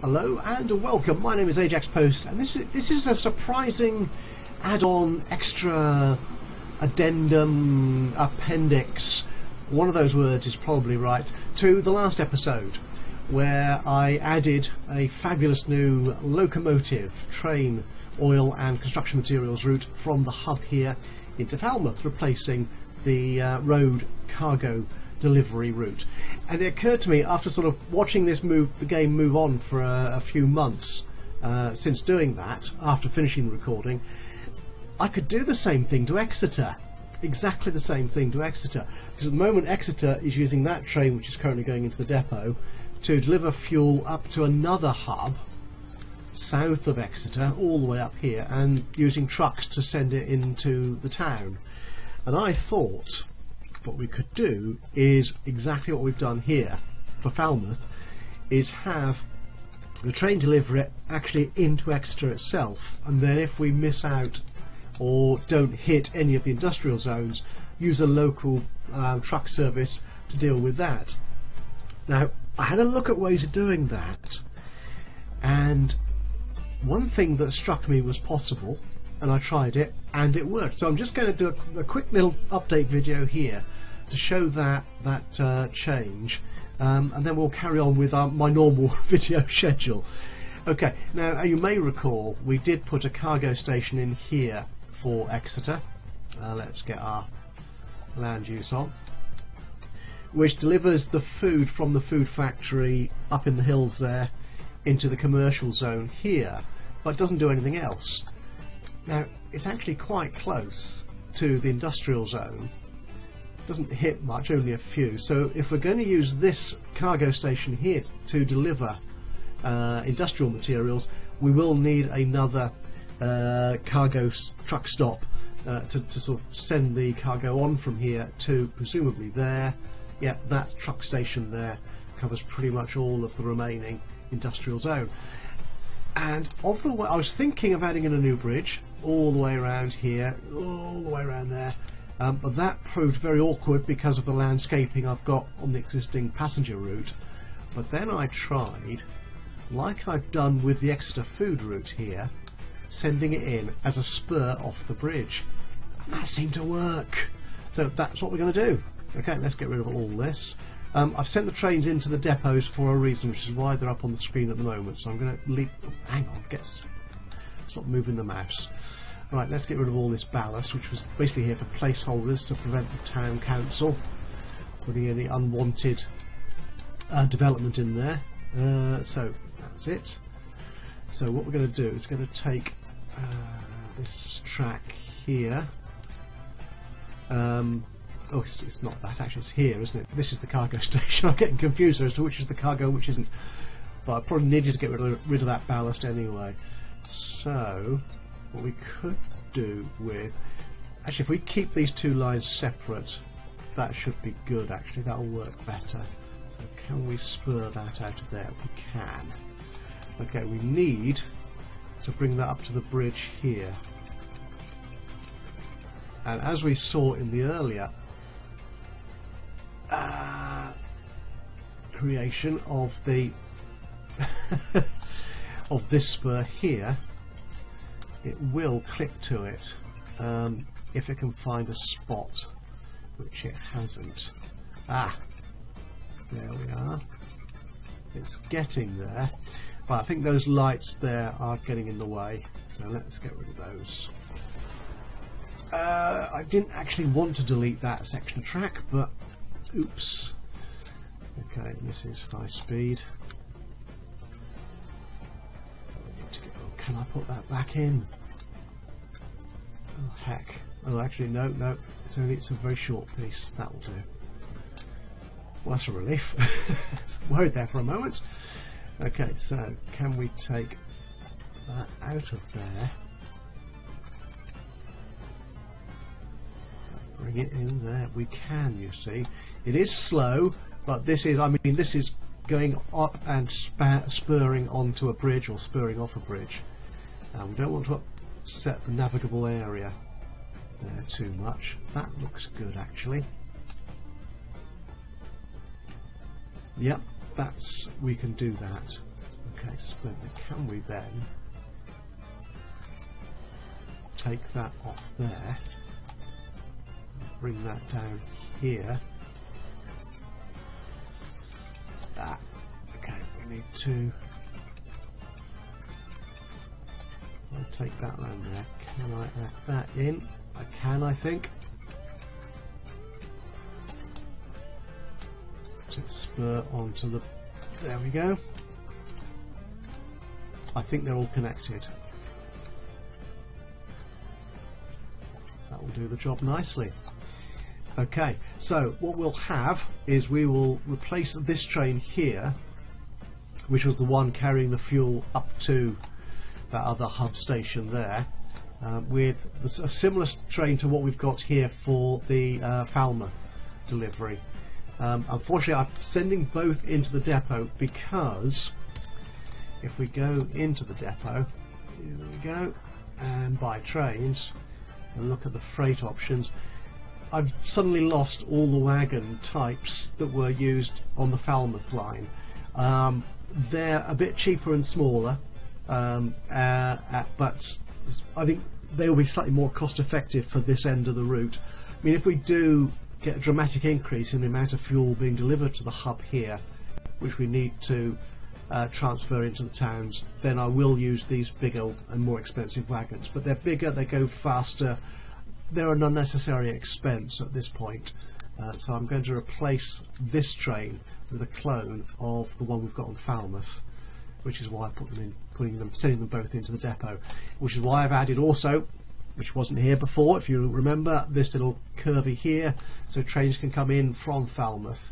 Hello and welcome. My name is Ajaxpost, and this is a surprising add-on, extra, addendum, appendix. One of those words is probably right to the last episode, where I added a fabulous new locomotive, train, oil and construction materials route from the hub here into Falmouth, replacing the road cargo delivery route. And it occurred to me, after sort of watching the game move on for a few months since doing that, after finishing the recording, I could do the same thing to Exeter. Exactly the same thing to Exeter. Because at the moment Exeter is using that train, which is currently going into the depot, to deliver fuel up to another hub south of Exeter, all the way up here, and using trucks to send it into the town. And I thought what we could do is exactly what we've done here for Falmouth, is have the train deliver it actually into Exeter itself, and then if we miss out or don't hit any of the industrial zones, use a local truck service to deal with that. Now, I had a look at ways of doing that, and one thing that struck me was possible, and I tried it and it worked. So I'm just going to do a quick little update video here to show that change, and then we'll carry on with my normal video schedule. Okay, now you may recall we did put a cargo station in here for Exeter. Let's get our land use on, which delivers the food from the food factory up in the hills there into the commercial zone here, but doesn't do anything else. Now, it's actually quite close to the industrial zone, doesn't hit much, only a few. So if we're going to use this cargo station here to deliver industrial materials, we will need another cargo truck stop to sort of send the cargo on from here to presumably there. Yeah, that truck station there covers pretty much all of the remaining industrial zone. And of the way, I was thinking of adding in a new bridge all the way around here, all the way around there, but that proved very awkward because of the landscaping I've got on the existing passenger route. But then I tried, like I've done with the Exeter food route here, sending it in as a spur off the bridge, and that seemed to work. So that's what we're going to do. Okay, let's get rid of all this. I've sent the trains into the depots for a reason, which is why they're up on the screen at the moment. So I'm going to leave. Hang on, stop moving the mouse. Right, let's get rid of all this ballast, which was basically here for placeholders to prevent the town council putting any unwanted development in there. So that's it. So what we're going to do is going to take this track here. Oh, it's not that, actually it's here, isn't it? This is the cargo station. I'm getting confused as to which is the cargo and which isn't, but I probably needed to get rid of that ballast anyway. So what we could do with, actually if we keep these two lines separate, that should be good. Actually that'll work better. So can we spur that out of there? We can. Okay, we need to bring that up to the bridge here, and as we saw in the earlier creation of the of this spur here, it will click to it if it can find a spot, which it hasn't. There we are. It's getting there, but I think those lights there are getting in the way, so let's get rid of those. I didn't actually want to delete that section of track, but oops. Okay, this is 5 speed. Can I put that back in? Oh heck. Oh, actually no, it's a very short piece. That will do. Well, that's a relief. Worried there for a moment. Okay, so can we take that out of there? Bring it in there. We can, you see. It is slow, but this is going up and spurring onto a bridge, or spurring off a bridge. We don't want to upset the navigable area there too much. That looks good, actually. Yep, we can do that. Okay, so can we then take that off there, bring that down here? Okay, we need to take that round there. Can I add that in? I can, I think. Just spur onto the... There we go. I think they're all connected. That will do the job nicely. Okay, so what we'll have is we will replace this train here, which was the one carrying the fuel up to that other hub station there, with a similar train to what we've got here for the Falmouth delivery. Unfortunately, I'm sending both into the depot because if we go into the depot, here we go, and buy trains and look at the freight options, I've suddenly lost all the wagon types that were used on the Falmouth line. They're a bit cheaper and smaller, but I think they will be slightly more cost effective for this end of the route. I mean, if we do get a dramatic increase in the amount of fuel being delivered to the hub here, which we need to transfer into the towns, then I will use these bigger and more expensive wagons. But they're bigger, they go faster, they're an unnecessary expense at this point. So I'm going to replace this train with a clone of the one we've got on Falmouth, which is why I put them in, sending them both into the depot. Which is why I've added also, which wasn't here before, if you remember, this little curvy here, so trains can come in from Falmouth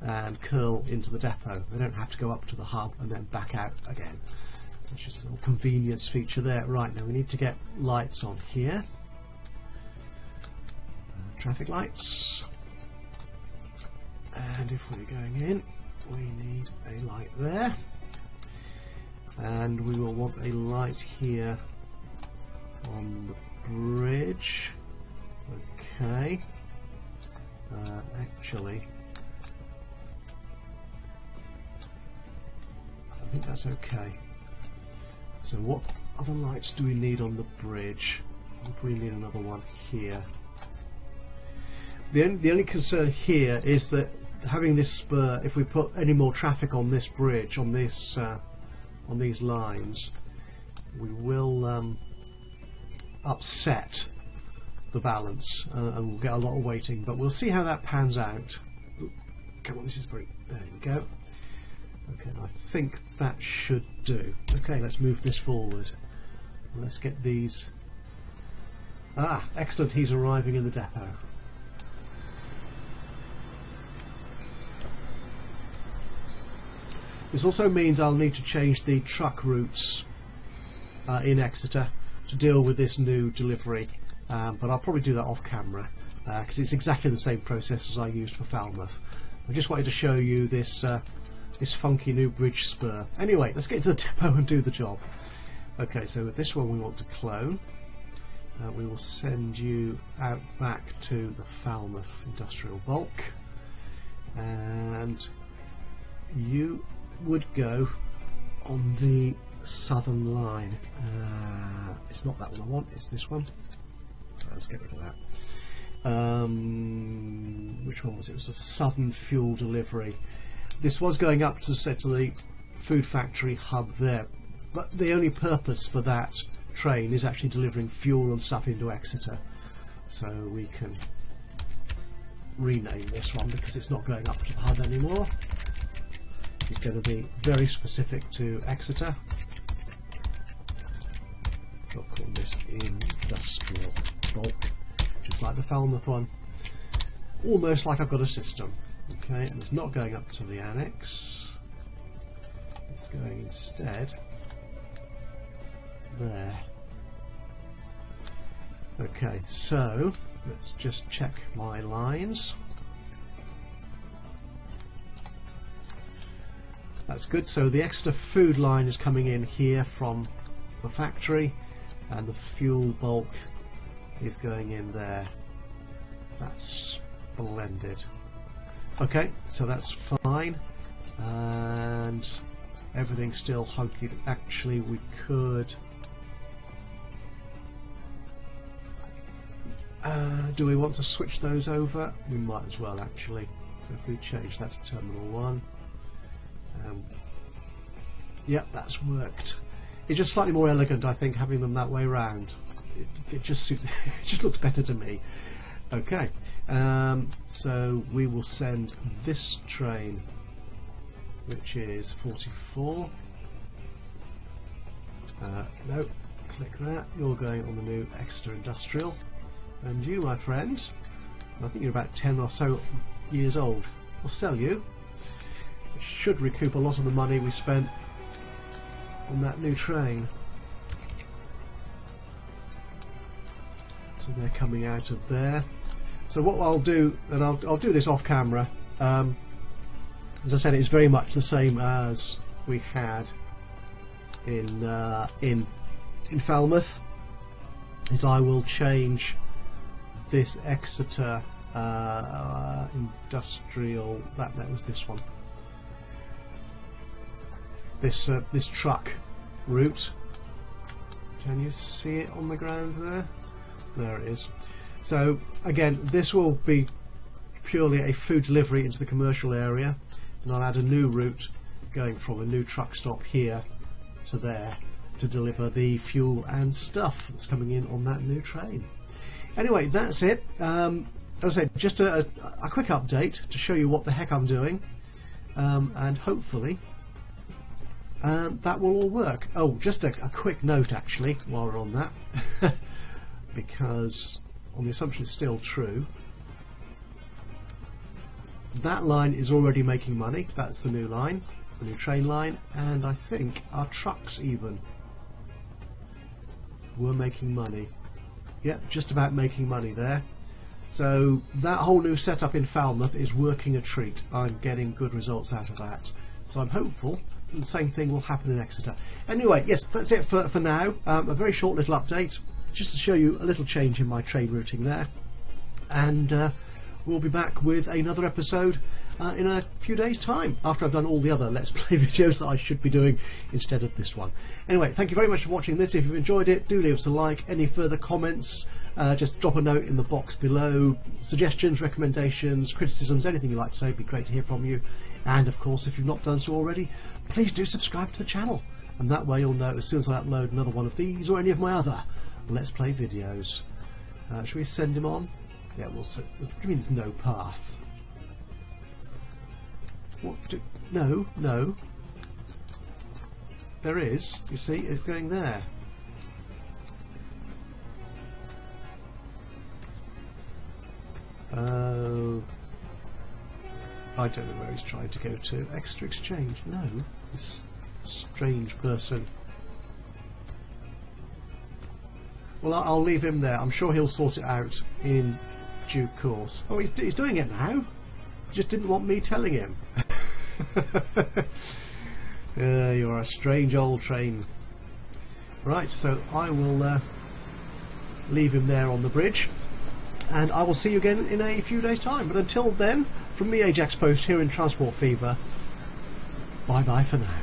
and curl into the depot. They don't have to go up to the hub and then back out again. So it's just a little convenience feature there. Right, now we need to get lights on here. Traffic lights. And if we're going in, we need a light there. And we will want a light here on the bridge. Okay. Actually, I think that's okay. So what other lights do we need on the bridge? We need another one here. The only concern here is that having this spur, if we put any more traffic on this bridge, on this on these lines, we will upset the balance and we'll get a lot of waiting, but we'll see how that pans out. Ooh, come on, this is very... there we go. Okay, I think that should do. Okay, let's move this forward. Let's get these... Ah, excellent, he's arriving in the depot. This also means I'll need to change the truck routes in Exeter to deal with this new delivery, but I'll probably do that off camera because it's exactly the same process as I used for Falmouth. I just wanted to show you this this funky new bridge spur. Anyway, let's get to the depot and do the job. Okay, so with this one we want to clone. We will send you out back to the Falmouth industrial bulk, and you would go on the southern line. It's not that one I want, it's this one. So let's get rid of that. Which one was it? It was a southern fuel delivery. This was going up to the food factory hub there, but the only purpose for that train is actually delivering fuel and stuff into Exeter. So we can rename this one because it's not going up to the hub anymore. It's going to be very specific to Exeter. We'll call this industrial bulk, just like the Falmouth one. Almost like I've got a system. Okay, and it's not going up to the annex. It's going instead there. Okay, so let's just check my lines. That's good. So the Exeter food line is coming in here from the factory, and the fuel bulk is going in there. That's splendid. Okay, so that's fine. And everything's still hunky. Actually, we could. Do we want to switch those over? We might as well, actually. So if we change that to Terminal 1. Yep, that's worked. It's just slightly more elegant, I think, having them that way round. It just it just looks better to me. Okay, so we will send this train, which is 44. No, click that. You're going on the new Exeter Industrial. And you, my friend, I think you're about 10 or so years old. We'll sell you. It should recoup a lot of the money we spent on that new train. So they're coming out of there. So what I'll do, and I'll do this off camera. As I said, it's very much the same as we had in Falmouth. Is I will change this Exeter industrial. That was this one. This truck route. Can you see it on the ground there? There it is. So again, this will be purely a food delivery into the commercial area, and I'll add a new route going from a new truck stop here to there to deliver the fuel and stuff that's coming in on that new train. Anyway, that's it. As I said, just a quick update to show you what the heck I'm doing, and hopefully that will all work. Oh, just a quick note actually while we're on that, because on the assumption it's still true, that line is already making money. That's the new line, the new train line, and I think our trucks even were making money. Yep, just about making money there. So that whole new setup in Falmouth is working a treat. I'm getting good results out of that. So I'm hopeful the same thing will happen in Exeter. Anyway, yes, that's it for now. A very short little update, just to show you a little change in my train routing there. And we'll be back with another episode in a few days' time, after I've done all the other Let's Play videos that I should be doing instead of this one. Anyway, thank you very much for watching this. If you've enjoyed it, do leave us a like. Any further comments, just drop a note in the box below. Suggestions, recommendations, criticisms, anything you'd like to say, it'd be great to hear from you. And of course, if you've not done so already, please do subscribe to the channel, and that way you'll know as soon as I upload another one of these or any of my other Let's Play videos. Shall we send him on? Yeah, we'll send. What do you mean there's no path? What? No. There is. You see, it's going there. I don't know where he's trying to go to. Extra exchange? No. This strange person. Well, I'll leave him there. I'm sure he'll sort it out in due course. Oh, he's doing it now. Just didn't want me telling him. You're a strange old train. Right, so I will leave him there on the bridge, and I will see you again in a few days' time. But until then, from me, Ajaxpost, here in Transport Fever, bye bye for now.